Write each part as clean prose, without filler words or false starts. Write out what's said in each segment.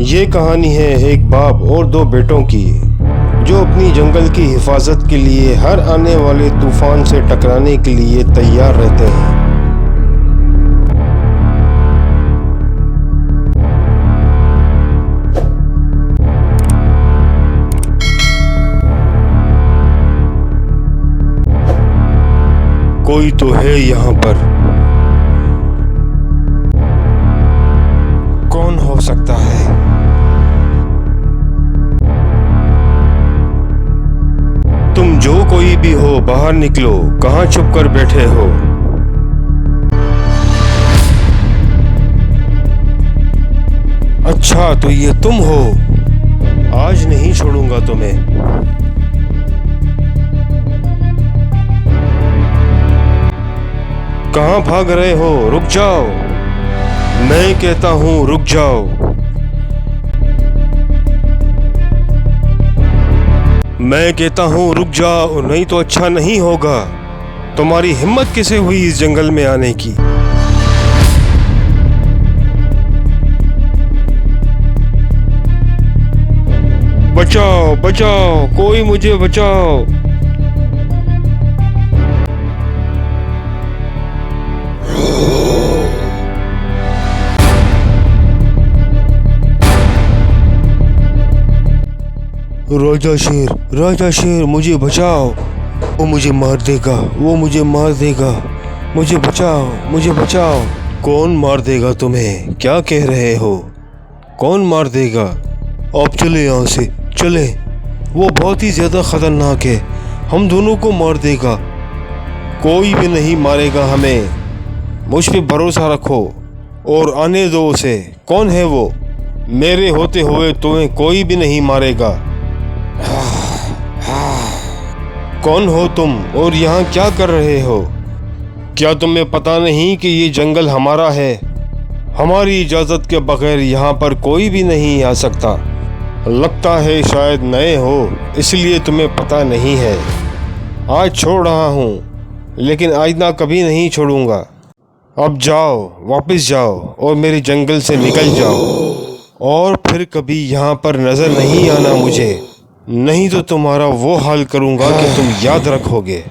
ये कहानी है एक बाप और दो बेटों की जो अपनी जंगल की हिफाजत के लिए हर आने वाले तूफान से टकराने के लिए तैयार रहते हैं। कोई तो है यहाँ पर। कौन हो सकता है? तुम जो कोई भी हो, बाहर निकलो। कहाँ छुप कर बैठे हो? अच्छा, तो ये तुम हो। आज नहीं छोड़ूंगा तुम्हें। कहाँ भाग रहे हो? रुक जाओ। मैं कहता हूँ रुक जाओ। मैं कहता हूँ रुक जाओ, नहीं तो अच्छा नहीं होगा। तुम्हारी हिम्मत कैसे हुई इस जंगल में आने की? बचाओ बचाओ, कोई मुझे बचाओ। राजा शेर मुझे बचाओ। वो मुझे मार देगा, वो मुझे मार देगा। मुझे बचाओ, मुझे बचाओ। कौन मार देगा तुम्हें? क्या कह रहे हो? कौन मार देगा? आप चले यहाँ से, चले। वो बहुत ही ज़्यादा ख़तरनाक है, हम दोनों को मार देगा। कोई भी नहीं मारेगा हमें, मुझ पे भरोसा रखो और आने दो उसे। कौन है वो? मेरे होते हुए तुम्हें कोई भी नहीं मारेगा। कौन हो तुम और यहाँ क्या कर रहे हो? क्या तुम्हें पता नहीं कि ये जंगल हमारा है? हमारी इजाज़त के बगैर यहाँ पर कोई भी नहीं आ सकता। लगता है शायद नए हो, इसलिए तुम्हें पता नहीं है। आज छोड़ रहा हूँ, लेकिन आइंदा कभी नहीं छोड़ूंगा। अब जाओ, वापस जाओ और मेरे जंगल से निकल जाओ और फिर कभी यहाँ पर नज़र नहीं आना मुझे। नहीं तो तुम्हारा वो हाल करूँगा कि तुम याद रखोगे।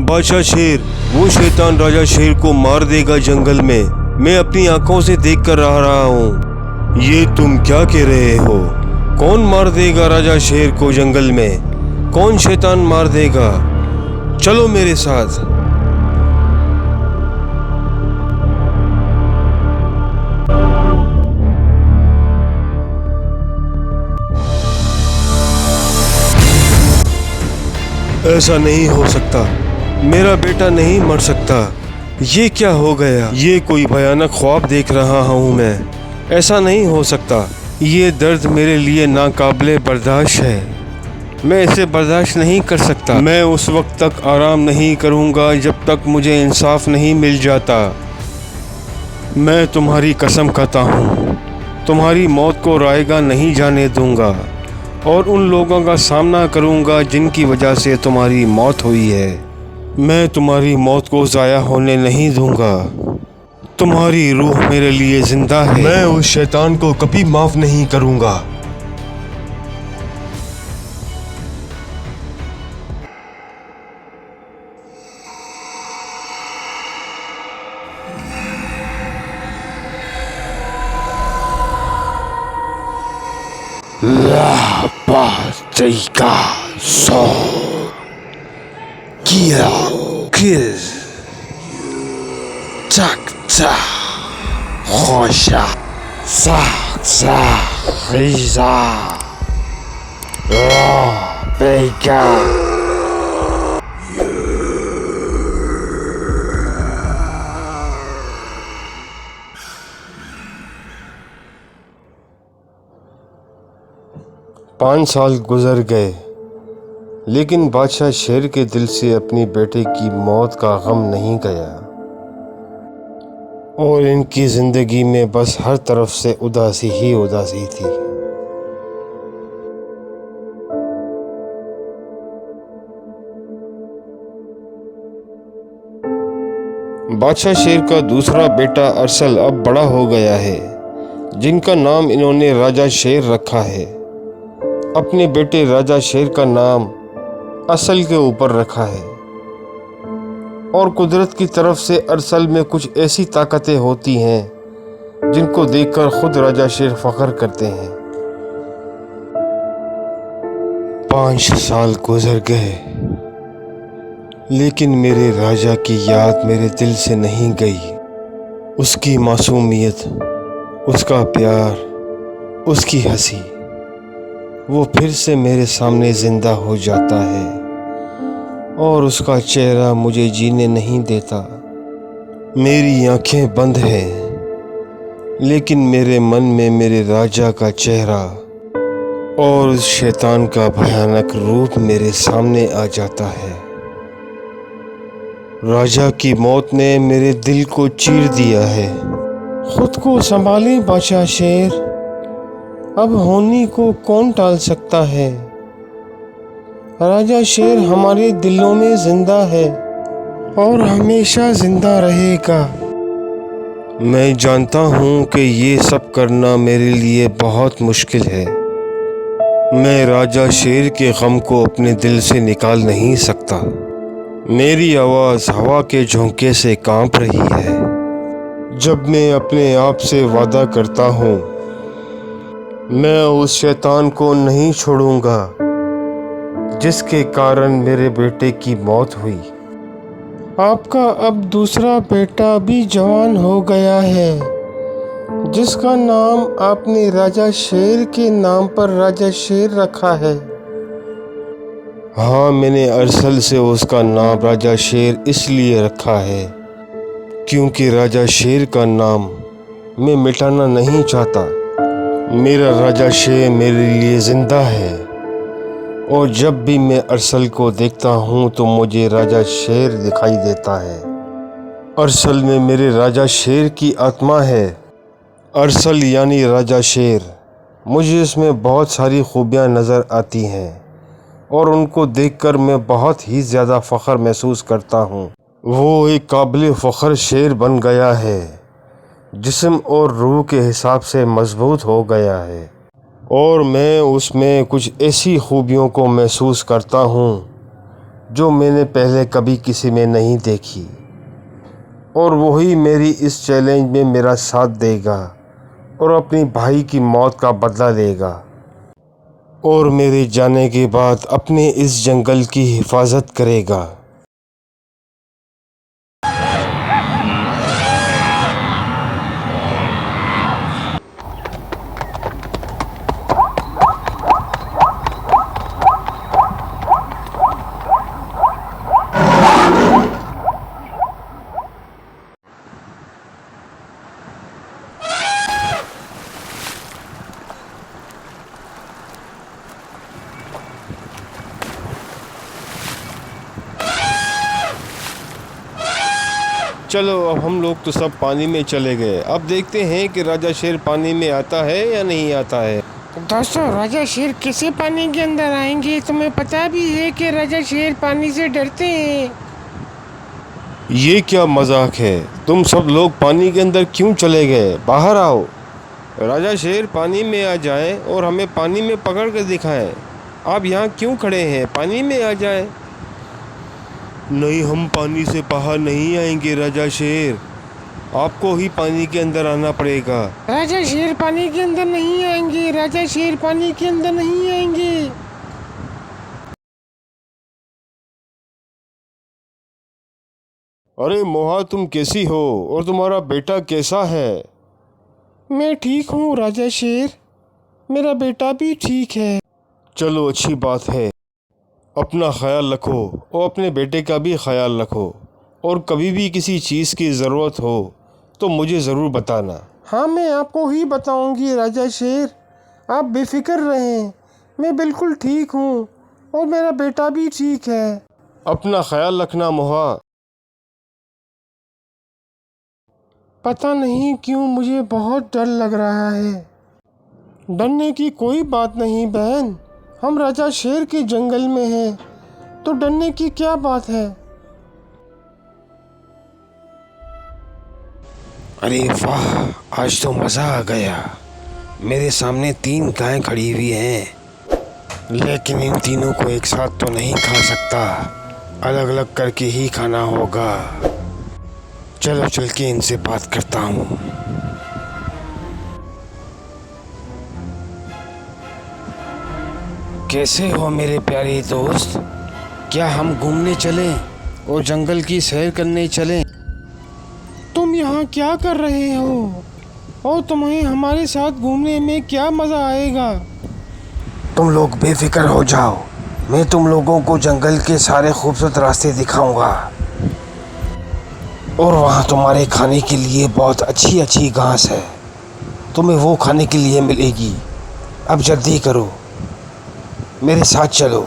बादशाह शेर, वो शैतान राजा शेर को मार देगा जंगल में। मैं अपनी आंखों से देख कर रहा हूँ। ये तुम क्या कह रहे हो? कौन मार देगा राजा शेर को जंगल में? कौन शैतान मार देगा? चलो मेरे साथ। ऐसा नहीं हो सकता, मेरा बेटा नहीं मर सकता। ये क्या हो गया? ये कोई भयानक ख्वाब देख रहा हूँ मैं। ऐसा नहीं हो सकता। ये दर्द मेरे लिए नाकाबिले बर्दाश्त है। मैं इसे बर्दाश्त नहीं कर सकता। मैं उस वक्त तक आराम नहीं करूँगा जब तक मुझे इंसाफ नहीं मिल जाता। मैं तुम्हारी कसम खाता हूँ, तुम्हारी मौत को रायगा नहीं जाने दूँगा और उन लोगों का सामना करूँगा जिनकी वजह से तुम्हारी मौत हुई है। मैं तुम्हारी मौत को ज़ाया होने नहीं दूँगा। तुम्हारी रूह मेरे लिए जिंदा है। मैं उस शैतान को कभी माफ नहीं करूंगा। पाँच साल गुजर गए, लेकिन बादशाह शेर के दिल से अपनी बेटे की मौत का गम नहीं गया और इनकी जिंदगी में बस हर तरफ से उदासी ही उदासी थी। बादशाह शेर का दूसरा बेटा अरसल अब बड़ा हो गया है, जिनका नाम इन्होंने राजा शेर रखा है। अपने बेटे राजा शेर का नाम असल के ऊपर रखा है और कुदरत की तरफ से अरसल में कुछ ऐसी ताकतें होती हैं जिनको देखकर खुद राजा शेर फख्र करते हैं। 5 साल गुजर गए, लेकिन मेरे राजा की याद मेरे दिल से नहीं गई। उसकी मासूमियत, उसका प्यार, उसकी हंसी वो फिर से मेरे सामने जिंदा हो जाता है और उसका चेहरा मुझे जीने नहीं देता। मेरी आंखें बंद हैं, लेकिन मेरे मन में मेरे राजा का चेहरा और उस शैतान का भयानक रूप मेरे सामने आ जाता है। राजा की मौत ने मेरे दिल को चीर दिया है। खुद को संभालें बादशाह शेर, अब होनी को कौन टाल सकता है। राजा शेर हमारे दिलों में जिंदा है और हमेशा जिंदा रहेगा। मैं जानता हूँ कि ये सब करना मेरे लिए बहुत मुश्किल है। मैं राजा शेर के गम को अपने दिल से निकाल नहीं सकता। मेरी आवाज़ हवा के झोंके से कांप रही है। जब मैं अपने आप से वादा करता हूँ, मैं उस शैतान को नहीं छोड़ूंगा जिसके कारण मेरे बेटे की मौत हुई। आपका अब दूसरा बेटा भी जवान हो गया है, जिसका नाम आपने राजा शेर के नाम पर राजा शेर रखा है। हाँ, मैंने अरसल से उसका नाम राजा शेर इसलिए रखा है क्योंकि राजा शेर का नाम मैं मिटाना नहीं चाहता। मेरा राजा शेर मेरे लिए ज़िंदा है और जब भी मैं अरसल को देखता हूँ तो मुझे राजा शेर दिखाई देता है। अरसल में मेरे राजा शेर की आत्मा है। अरसल यानी राजा शेर। मुझे इसमें बहुत सारी खूबियाँ नज़र आती हैं और उनको देखकर मैं बहुत ही ज़्यादा फ़ख्र महसूस करता हूँ। वो एक काबिल फ़ख्र शेर बन गया है, जिस्म और रूह के हिसाब से मजबूत हो गया है और मैं उसमें कुछ ऐसी खूबियों को महसूस करता हूँ जो मैंने पहले कभी किसी में नहीं देखी और वही मेरी इस चैलेंज में मेरा साथ देगा और अपनी भाई की मौत का बदला लेगा और मेरे जाने के बाद अपने इस जंगल की हिफाजत करेगा। चलो, अब हम लोग तो सब पानी में चले गए। अब देखते हैं कि राजा शेर पानी में आता है या नहीं आता है। दोस्तों, राजा शेर कैसे पानी के अंदर आएंगे? तुम्हें पता भी है कि राजा शेर पानी से डरते हैं। ये क्या मजाक है? तुम सब लोग पानी के अंदर क्यों चले गए? बाहर आओ। राजा शेर पानी में आ जाएं और हमें पानी में पकड़ कर दिखाएं। आप यहाँ क्यों खड़े हैं? पानी में आ जाएं। नहीं, हम पानी से बाहर नहीं आएंगे राजा शेर। आपको ही पानी के अंदर आना पड़ेगा। राजा शेर पानी के अंदर नहीं आएंगे। राजा शेर पानी के अंदर नहीं आएंगे। अरे मोहा, तुम कैसी हो और तुम्हारा बेटा कैसा है? मैं ठीक हूँ राजा शेर, मेरा बेटा भी ठीक है। चलो, अच्छी बात है। अपना ख्याल रखो और अपने बेटे का भी ख्याल रखो, और कभी भी किसी चीज़ की ज़रूरत हो तो मुझे ज़रूर बताना। हाँ, मैं आपको ही बताऊंगी राजा शेर। आप बेफिक्र रहें, मैं बिल्कुल ठीक हूँ और मेरा बेटा भी ठीक है। अपना ख्याल रखना मोहा। पता नहीं क्यों मुझे बहुत डर लग रहा है। डरने की कोई बात नहीं बहन, हम राजा शेर के जंगल में हैं, तो डरने की क्या बात है। अरे वाह, आज तो मज़ा आ गया। मेरे सामने 3 गायें खड़ी हुई हैं, लेकिन इन तीनों को एक साथ तो नहीं खा सकता, अलग अलग करके ही खाना होगा। चलो चल के इनसे बात करता हूँ। कैसे हो मेरे प्यारे दोस्त? क्या हम घूमने चलें और जंगल की सैर करने चलें? तुम यहाँ क्या कर रहे हो और तुम्हें हमारे साथ घूमने में क्या मज़ा आएगा? तुम लोग बेफिक्र हो जाओ, मैं तुम लोगों को जंगल के सारे खूबसूरत रास्ते दिखाऊंगा, और वहाँ तुम्हारे खाने के लिए बहुत अच्छी अच्छी घास है, तुम्हें वो खाने के लिए मिलेगी। अब जल्दी करो, मेरे साथ चलो।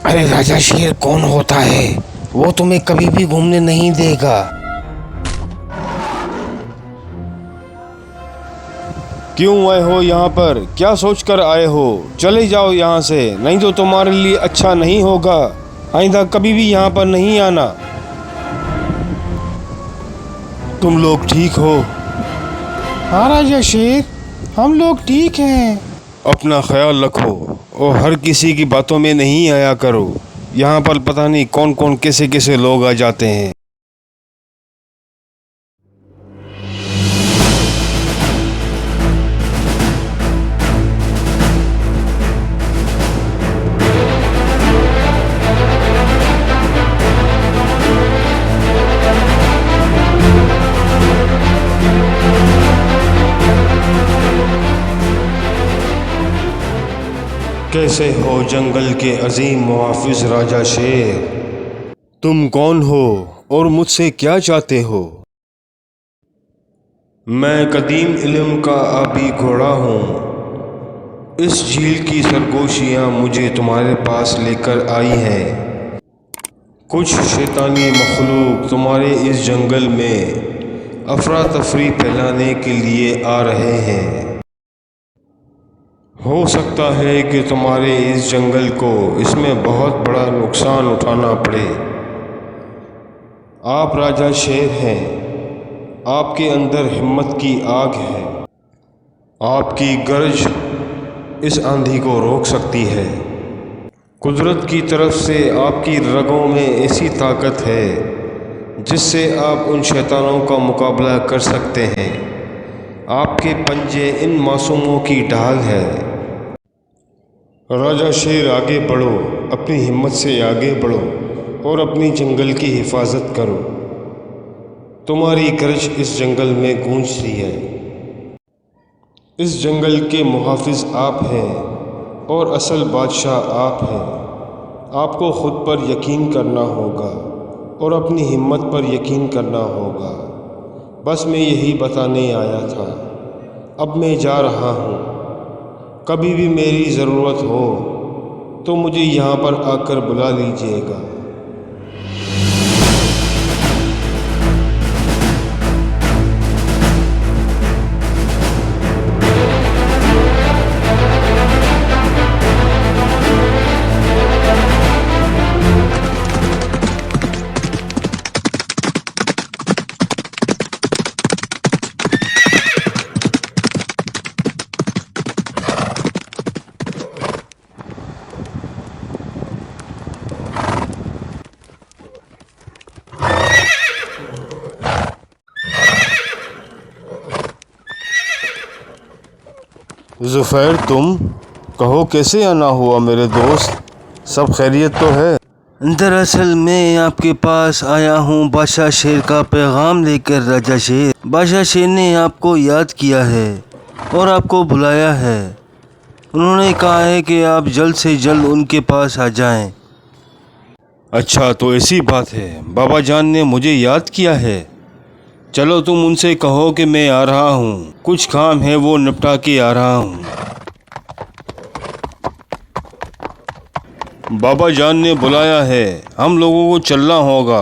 अरे राजा शेर कौन होता है? वो तुम्हें कभी भी घूमने नहीं देगा। क्यों आए हो यहाँ पर? क्या सोचकर आए हो? चले जाओ यहाँ से, नहीं तो तुम्हारे लिए अच्छा नहीं होगा। आइंदा कभी भी यहाँ पर नहीं आना। तुम लोग ठीक हो? हाँ राजा शेर, हम लोग ठीक हैं। अपना ख्याल रखो और हर किसी की बातों में नहीं आया करो। यहाँ पर पता नहीं कौन कौन कैसे कैसे लोग आ जाते हैं। कैसे हो जंगल के अजीम मुहाफिज राजा शेर? तुम कौन हो और मुझसे क्या चाहते हो? मैं कदीम इल्म का आबी घोड़ा हूँ। इस झील की सरगोशियाँ मुझे तुम्हारे पास लेकर आई हैं। कुछ शैतानी मखलूक तुम्हारे इस जंगल में अफरा तफरी फैलाने के लिए आ रहे हैं। हो सकता है कि तुम्हारे इस जंगल को इसमें बहुत बड़ा नुकसान उठाना पड़े। आप राजा शेर हैं, आपके अंदर हिम्मत की आग है। आपकी गरज इस आंधी को रोक सकती है। कुदरत की तरफ से आपकी रगों में ऐसी ताकत है जिससे आप उन शैतानों का मुकाबला कर सकते हैं। आपके पंजे इन मासूमों की ढाल है। राजा शेर, आगे बढ़ो, अपनी हिम्मत से आगे बढ़ो और अपनी जंगल की हिफाजत करो। तुम्हारी गरज इस जंगल में गूंजती है। इस जंगल के मुहाफिज आप हैं और असल बादशाह आप हैं। आपको खुद पर यकीन करना होगा और अपनी हिम्मत पर यकीन करना होगा। बस मैं यही बताने आया था। अब मैं जा रहा हूँ। कभी भी मेरी ज़रूरत हो तो मुझे यहाँ पर आकर बुला लीजिएगा। जुफैर, तुम कहो कैसे आना हुआ मेरे दोस्त? सब खैरियत तो है? दरअसल मैं आपके पास आया हूँ बादशाह शेर का पैगाम लेकर। राजा शेर, बादशाह शेर ने आपको याद किया है और आपको बुलाया है। उन्होंने कहा है कि आप जल्द से जल्द उनके पास आ जाएं। अच्छा, तो ऐसी बात है। बाबा जान ने मुझे याद किया है। चलो तुम उनसे कहो कि मैं आ रहा हूँ, कुछ काम है वो निपटा के आ रहा हूँ। बाबा जान ने बुलाया है, हम लोगों को चलना होगा।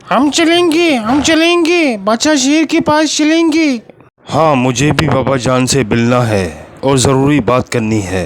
हम चलेंगे, बादशाह शेर के पास चलेंगे। हाँ, मुझे भी बाबा जान से मिलना है और ज़रूरी बात करनी है।